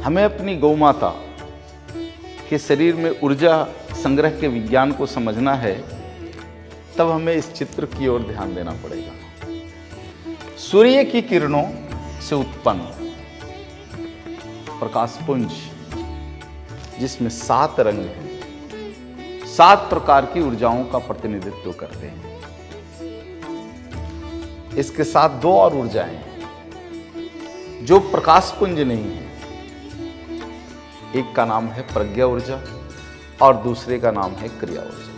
हमें अपनी गौ माता के शरीर में ऊर्जा संग्रह के विज्ञान को समझना है, तब हमें इस चित्र की ओर ध्यान देना पड़ेगा। सूर्य की किरणों से उत्पन्न प्रकाशपुंज, जिसमें 7 रंग हैं, 7 प्रकार की ऊर्जाओं का प्रतिनिधित्व करते हैं। इसके साथ 2 और ऊर्जाएं हैं जो प्रकाशपुंज नहीं है। एक का नाम है प्रज्ञा ऊर्जा और दूसरे का नाम है क्रिया ऊर्जा।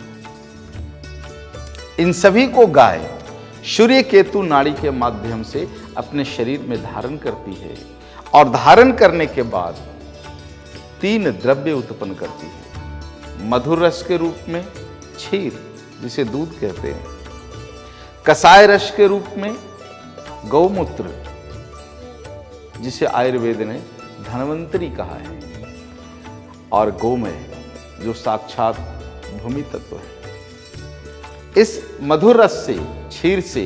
इन सभी को गाय सूर्य केतु नाड़ी के माध्यम से अपने शरीर में धारण करती है और धारण करने के बाद 3 द्रव्य उत्पन्न करती है। मधुर रस के रूप में क्षीर, जिसे दूध कहते हैं, कसाय रस के रूप में गौमूत्र, जिसे आयुर्वेद ने धन्वंतरी कहा है, और गोमय, जो साक्षात भूमि तत्व है। इस मधुर रस से, क्षीर से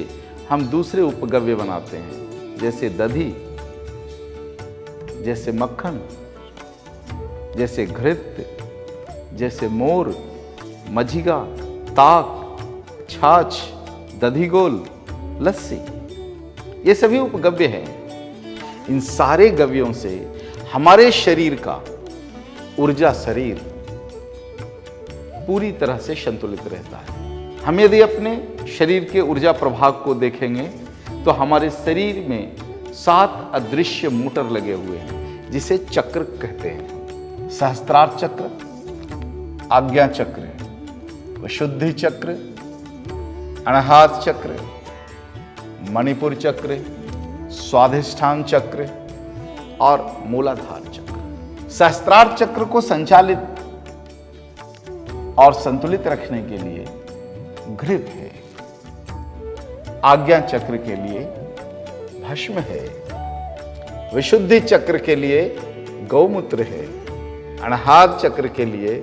हम दूसरे उपगव्य बनाते हैं, जैसे दधी, जैसे मक्खन, जैसे घृत, जैसे मोर, मज्जिगा, ताक, छाछ, दधिगोल, लस्सी। ये सभी उपगव्य हैं। इन सारे गव्यों से हमारे शरीर का ऊर्जा शरीर पूरी तरह से संतुलित रहता है। हम यदि अपने शरीर के ऊर्जा प्रभाग को देखेंगे तो हमारे शरीर में 7 अदृश्य मोटर लगे हुए हैं, जिसे चक्र कहते हैं। सहस्त्रार चक्र, आज्ञा चक्र, विशुद्धि चक्र, अनाहत चक्र, मणिपुर चक्र, स्वाधिष्ठान चक्र और मूलाधार चक्र। सहस्त्रार चक्र को संचालित और संतुलित रखने के लिए घृत है। आज्ञा चक्र के लिए भस्म है। विशुद्धि चक्र के लिए गौमूत्र है। अनाहत चक्र के लिए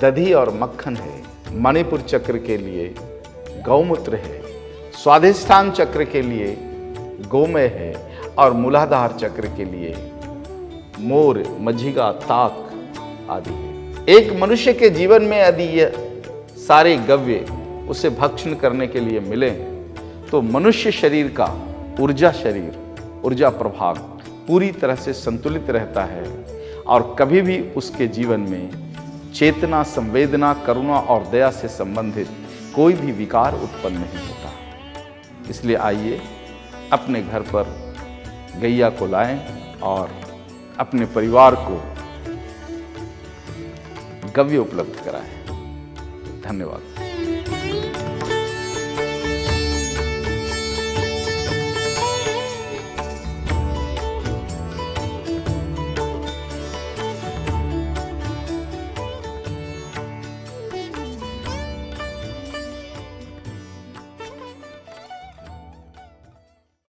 दधी और मक्खन है। मणिपुर चक्र के लिए गौमूत्र है। स्वाधिष्ठान चक्र के लिए गोमय है और मूलाधार चक्र के लिए मोर, मज्जिगा, ताक आदि है। एक मनुष्य के जीवन में यदि ये सारे गव्य उसे भक्षण करने के लिए मिले तो मनुष्य शरीर का ऊर्जा ऊर्जा प्रभाग पूरी तरह से संतुलित रहता है और कभी भी उसके जीवन में चेतना, संवेदना, करुणा और दया से संबंधित कोई भी विकार उत्पन्न नहीं होता। इसलिए आइए अपने घर पर गैया को लाएं और अपने परिवार को गव्य उपलब्ध कराएं। धन्यवाद।